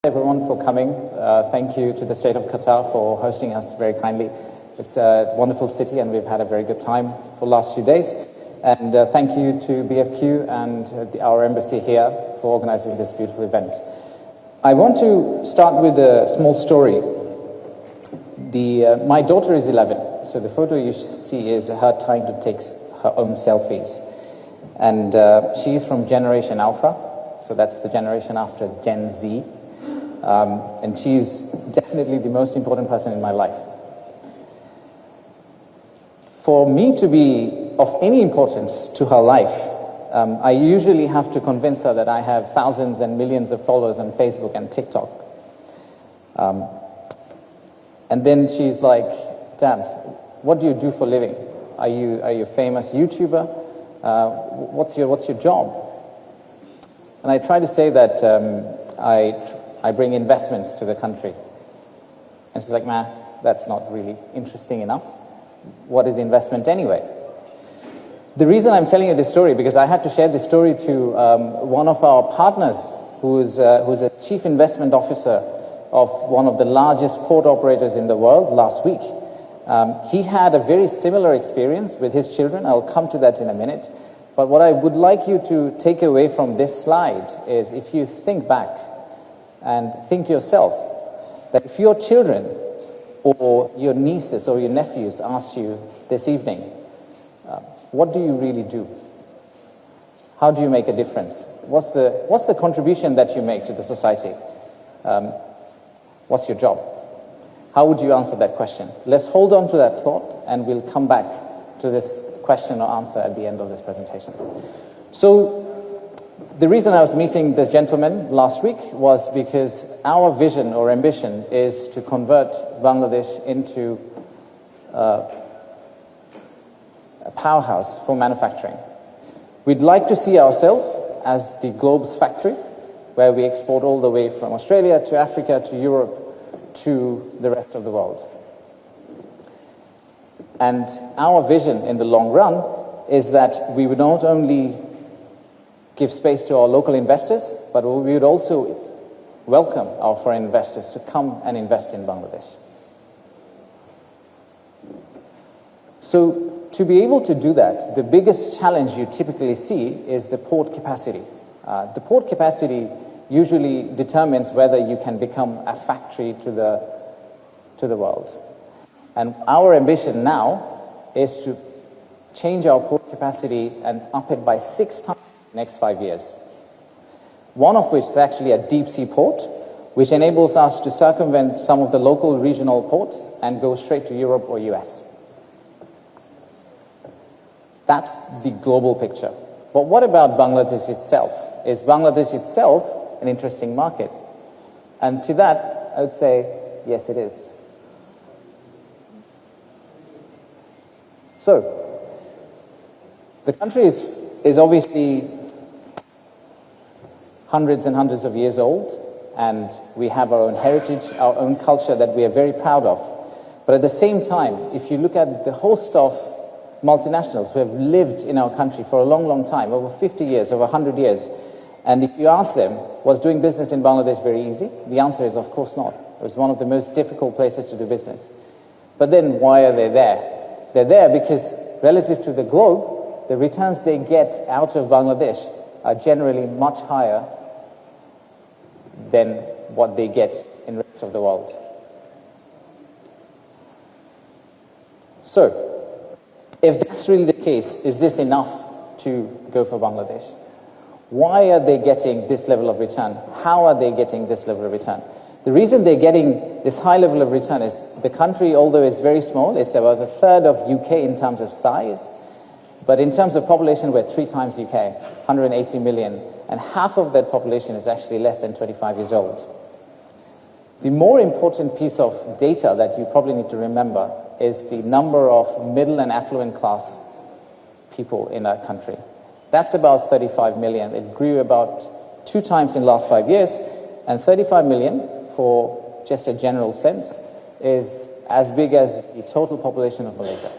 Everyone for coming. Thank you to the State of Qatar for hosting us very kindly. It's a wonderful city and we've had a very good time for the last few days. And thank you to BFQ and our embassy here for organizing this beautiful event. I want to start with a small story. My daughter is 11, so the photo you see is her trying to take her own selfies. And she's from Generation Alpha, so that's the generation after Gen Z. And she's definitely the most important person in my life. For me to be of any importance to her life, I usually have to convince her that I have thousands and millions of followers on Facebook and TikTok. And then she's like, "Dad, what do you do for a living? Are you a famous YouTuber? What's your job?" And I try to say that I bring investments to the country. And she's like, "Nah, that's not really interesting enough. What is investment anyway?" The reason I'm telling you this story, because I had to share this story to one of our partners who's a chief investment officer of one of the largest port operators in the world last week. He had a very similar experience with his children. I'll come to that in a minute. But what I would like you to take away from this slide is, if you think back and think yourself, that if your children or your nieces or your nephews asked you this evening, what do you really do? How do you make a difference? What's the contribution that you make to the society? What's your job? How would you answer that question? Let's hold on to that thought and we'll come back to this question or answer at the end of this presentation. So, the reason I was meeting this gentleman last week was because our vision or ambition is to convert Bangladesh into a powerhouse for manufacturing. We'd like to see ourselves as the globe's factory, where we export all the way from Australia to Africa to Europe to the rest of the world. And our vision in the long run is that we would not only give space to our local investors, but we would also welcome our foreign investors to come and invest in Bangladesh. So, to be able to do that, the biggest challenge you typically see is the port capacity. The port capacity usually determines whether you can become a factory to the world. And our ambition now is to change our port capacity and up it by 6 times in the next 5 years. One of which is actually a deep sea port, which enables us to circumvent some of the local regional ports and go straight to Europe or US. That's the global picture. But what about Bangladesh itself? Is Bangladesh itself an interesting market? And to that, I would say, yes, it is. So, the country is obviously hundreds and hundreds of years old, and we have our own heritage, our own culture that we are very proud of. But at the same time, if you look at the host of multinationals who have lived in our country for a long, long time, over 50 years, over 100 years, and if you ask them, was doing business in Bangladesh very easy? The answer is, of course not. It was one of the most difficult places to do business. But then why are they there? They're there because relative to the globe, the returns they get out of Bangladesh are generally much higher than what they get in the rest of the world. So, if that's really the case, is this enough to go for Bangladesh? Why are they getting this level of return? How are they getting this level of return? The reason they're getting this high level of return is the country, although it's very small, it's about a third of UK in terms of size, but in terms of population, we're 3 times UK, 180 million, and half of that population is actually less than 25 years old. The more important piece of data that you probably need to remember is the number of middle and affluent class people in our country. That's about 35 million. It grew about 2 times in the last 5 years, and 35 million, for just a general sense, is as big as the total population of Malaysia.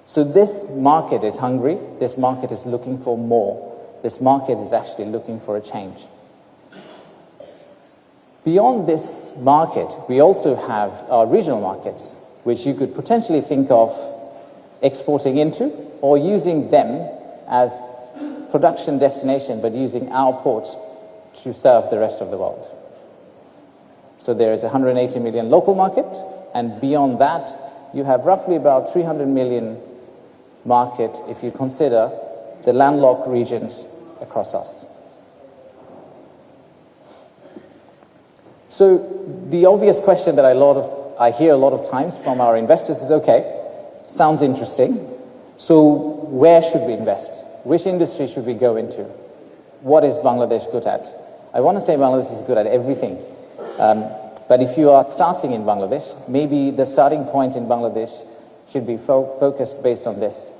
So this market is hungry, this market is looking for more, this market is actually looking for a change. Beyond this market, we also have our regional markets, which you could potentially think of exporting into or using them as production destination, but using our ports to serve the rest of the world. So there is a 180 million local market, and beyond that, you have roughly about 300 million market if you consider the landlocked regions across us. So the obvious question that I hear a lot of times from our investors is, okay, sounds interesting, so where should we invest? Which industry should we go into? What is Bangladesh good at? I want to say Bangladesh is good at everything. But if you are starting in Bangladesh, maybe the starting point in Bangladesh should be focused based on this.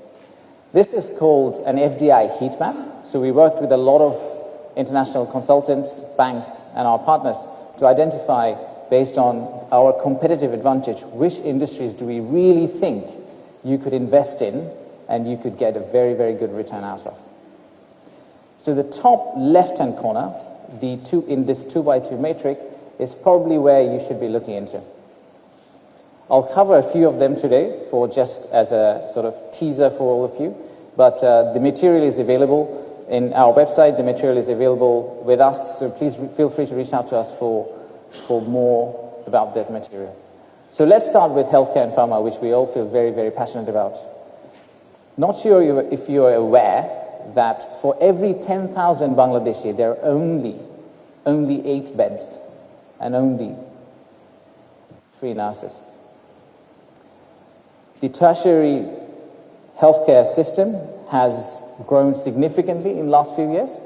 This is called an FDI heat map. So we worked with a lot of international consultants, banks, and our partners to identify, based on our competitive advantage, which industries do we really think you could invest in and you could get a very, very good return out of. So the top left-hand corner, in this 2x2 matrix, is probably where you should be looking into. I'll cover a few of them today for just as a sort of teaser for all of you, but the material is available in our website. The material is available with us, so please feel free to reach out to us for more about that material. So let's start with healthcare and pharma, which we all feel very, very passionate about. Not sure if you are aware that for every 10,000 Bangladeshi, there are only 8 beds and only 3 nurses. The tertiary healthcare system has grown significantly in the last few years.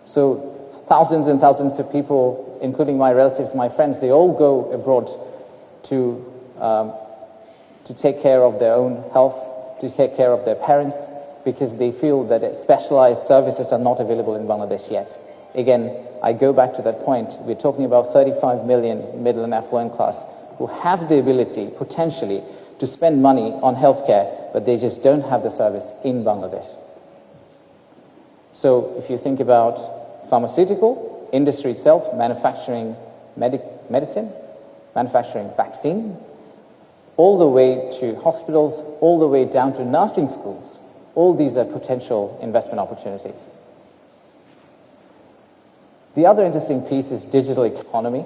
So thousands and thousands of people, including my relatives, my friends, they all go abroad to take care of their own health, to take care of their parents, because they feel that specialized services are not available in Bangladesh yet. Again, I go back to that point. We're talking about 35 million middle and affluent class who have the ability, potentially, to spend money on healthcare, but they just don't have the service in Bangladesh. So if you think about pharmaceutical industry itself, manufacturing medicine, manufacturing vaccine, all the way to hospitals, all the way down to nursing schools, all these are potential investment opportunities. The other interesting piece is digital economy.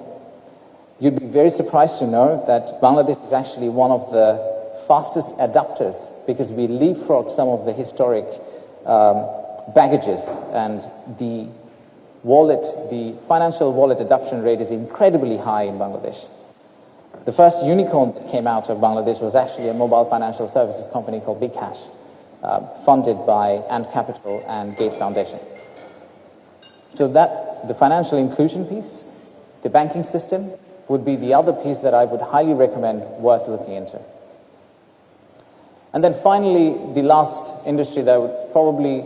You'd be very surprised to know that Bangladesh is actually one of the fastest adapters, because we leapfrog some of the historic baggages, and the financial wallet adoption rate is incredibly high in Bangladesh. The first unicorn that came out of Bangladesh was actually a mobile financial services company called Big Cash, funded by Ant Capital and Gates Foundation. So the financial inclusion piece, the banking system, would be the other piece that I would highly recommend worth looking into. And then finally, the last industry that I would probably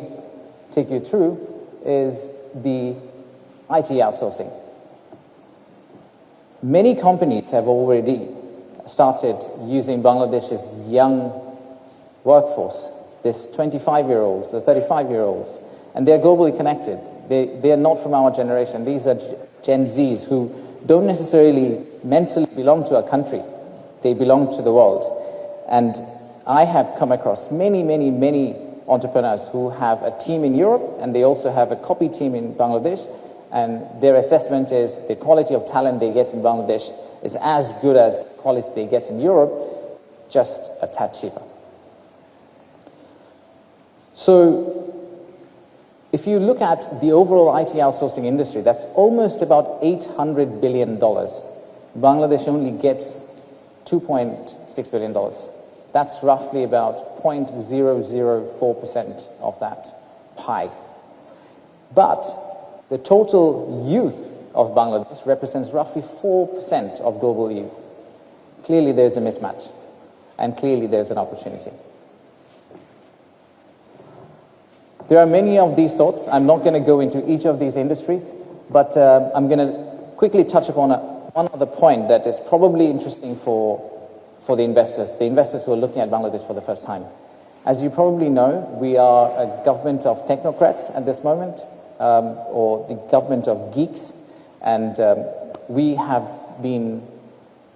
take you through is the IT outsourcing. Many companies have already started using Bangladesh's young workforce, this 25-year-olds, the 35-year-olds, and they're globally connected. They are not from our generation. These are Gen Zs who don't necessarily mentally belong to a country. They belong to the world. And I have come across many, many, many entrepreneurs who have a team in Europe, and they also have a copy team in Bangladesh, and their assessment is the quality of talent they get in Bangladesh is as good as the quality they get in Europe, just a tad cheaper. So if you look at the overall IT outsourcing industry, that's almost about $800 billion. Bangladesh only gets $2.6 billion. That's roughly about 0.004% of that pie. But the total youth of Bangladesh represents roughly 4% of global youth. Clearly there's a mismatch, and clearly there's an opportunity. There are many of these sorts. I'm not going to go into each of these industries, but I'm going to quickly touch upon one other point that is probably interesting for the investors who are looking at Bangladesh for the first time. As you probably know, we are a government of technocrats at this moment, or the government of geeks, and we have been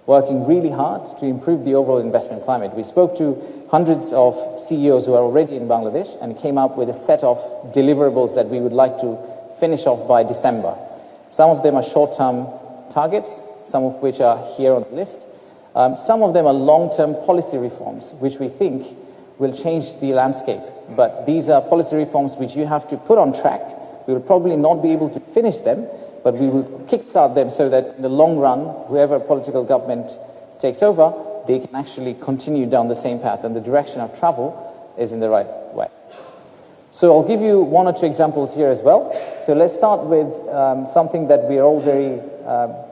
working really hard to improve the overall investment climate. We spoke to hundreds of CEOs who are already in Bangladesh and came up with a set of deliverables that we would like to finish off by December. Some of them are short-term targets, some of which are here on the list. Some of them are long-term policy reforms, which we think will change the landscape. But these are policy reforms which you have to put on track. We will probably not be able to finish them, but we will kickstart them so that in the long run, whoever political government takes over, they can actually continue down the same path, and the direction of travel is in the right way. So I'll give you one or two examples here as well. So let's start with something that we are all very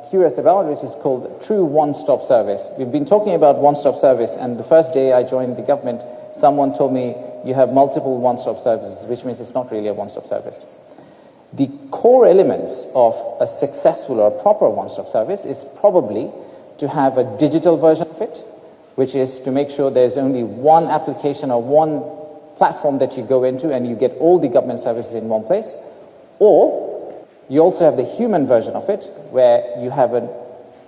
curious about, which is called true one-stop service. We've been talking about one-stop service, and the first day I joined the government, someone told me, you have multiple one-stop services, which means it's not really a one-stop service. The core elements of a successful or a proper one-stop service is probably to have a digital version of it, which is to make sure there's only one application or one platform that you go into and you get all the government services in one place. Or you also have the human version of it, where you have a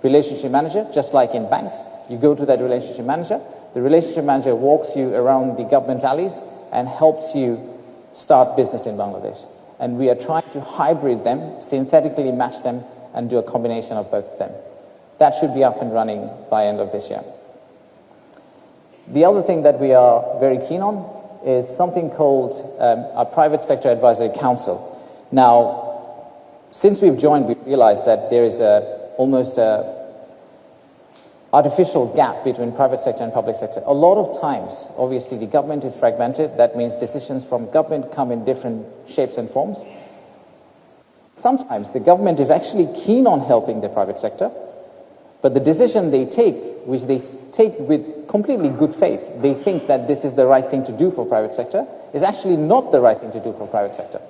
relationship manager, just like in banks. You go to that relationship manager. The relationship manager walks you around the government alleys and helps you start business in Bangladesh. And we are trying to hybrid them, synthetically match them, and do a combination of both of them. That should be up and running by end of this year. The other thing that we are very keen on is something called our Private Sector Advisory Council. Now, since we've joined, we've realized that there is almost a artificial gap between private sector and public sector. A lot of times, obviously, the government is fragmented. That means decisions from government come in different shapes and forms. Sometimes the government is actually keen on helping the private sector, but the decision they take, which they take with completely good faith, they think that this is the right thing to do for private sector, is actually not the right thing to do for private sector.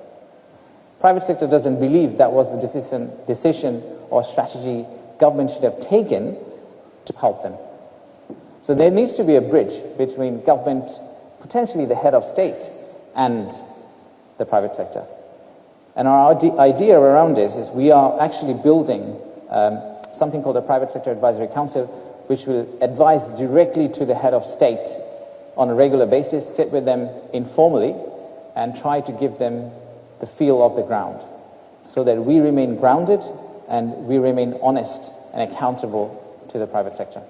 Private sector doesn't believe that was the decision or strategy government should have taken to help them. So there needs to be a bridge between government, potentially the head of state, and the private sector. And our idea around this is we are actually building something called a Private Sector Advisory Council, which will advise directly to the head of state on a regular basis, sit with them informally, and try to give them the feel of the ground, so that we remain grounded and we remain honest and accountable to the private sector.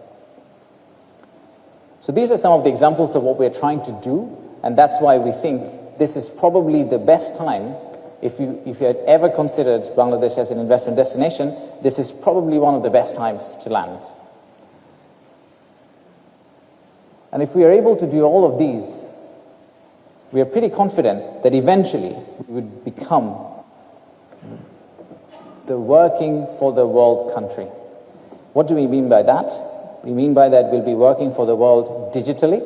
So these are some of the examples of what we're trying to do, and that's why we think this is probably the best time. If you had ever considered Bangladesh as an investment destination, this is probably one of the best times to land. And if we are able to do all of these, we are pretty confident that eventually we would become the working for the world country. What do we mean by that? We mean by that we'll be working for the world digitally,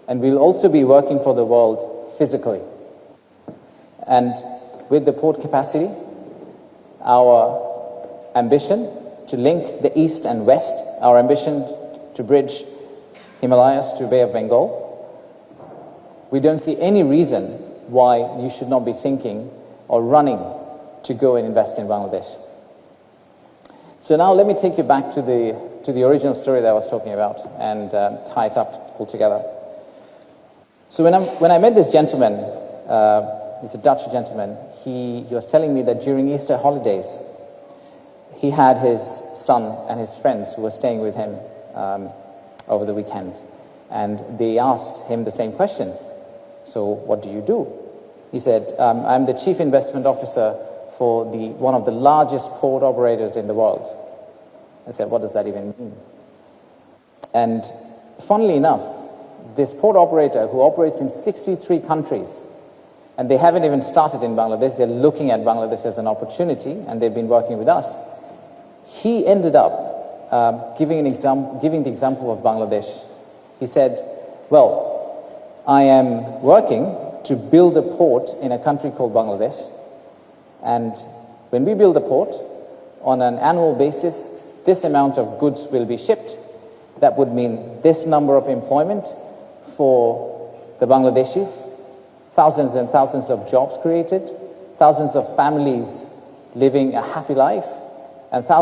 and we'll also be working for the world physically. And with the port capacity, our ambition to link the East and West, our ambition to bridge Himalayas to Bay of Bengal, we don't see any reason why you should not be thinking or running to go and invest in Bangladesh. So now let me take you back to the original story that I was talking about and tie it up all together. So when I met this gentleman, he's a Dutch gentleman, he was telling me that during Easter holidays, he had his son and his friends who were staying with him over the weekend. And they asked him the same question. So what do you do? He said, I'm the chief investment officer for one of the largest port operators in the world. I said, what does that even mean? And funnily enough, this port operator who operates in 63 countries, and they haven't even started in Bangladesh, they're looking at Bangladesh as an opportunity, and they've been working with us. He ended up giving the example of Bangladesh. He said, well, I am working to build a port in a country called Bangladesh, and when we build a port, on an annual basis, this amount of goods will be shipped. That would mean this number of employment for the Bangladeshis, thousands and thousands of jobs created, thousands of families living a happy life, and thousands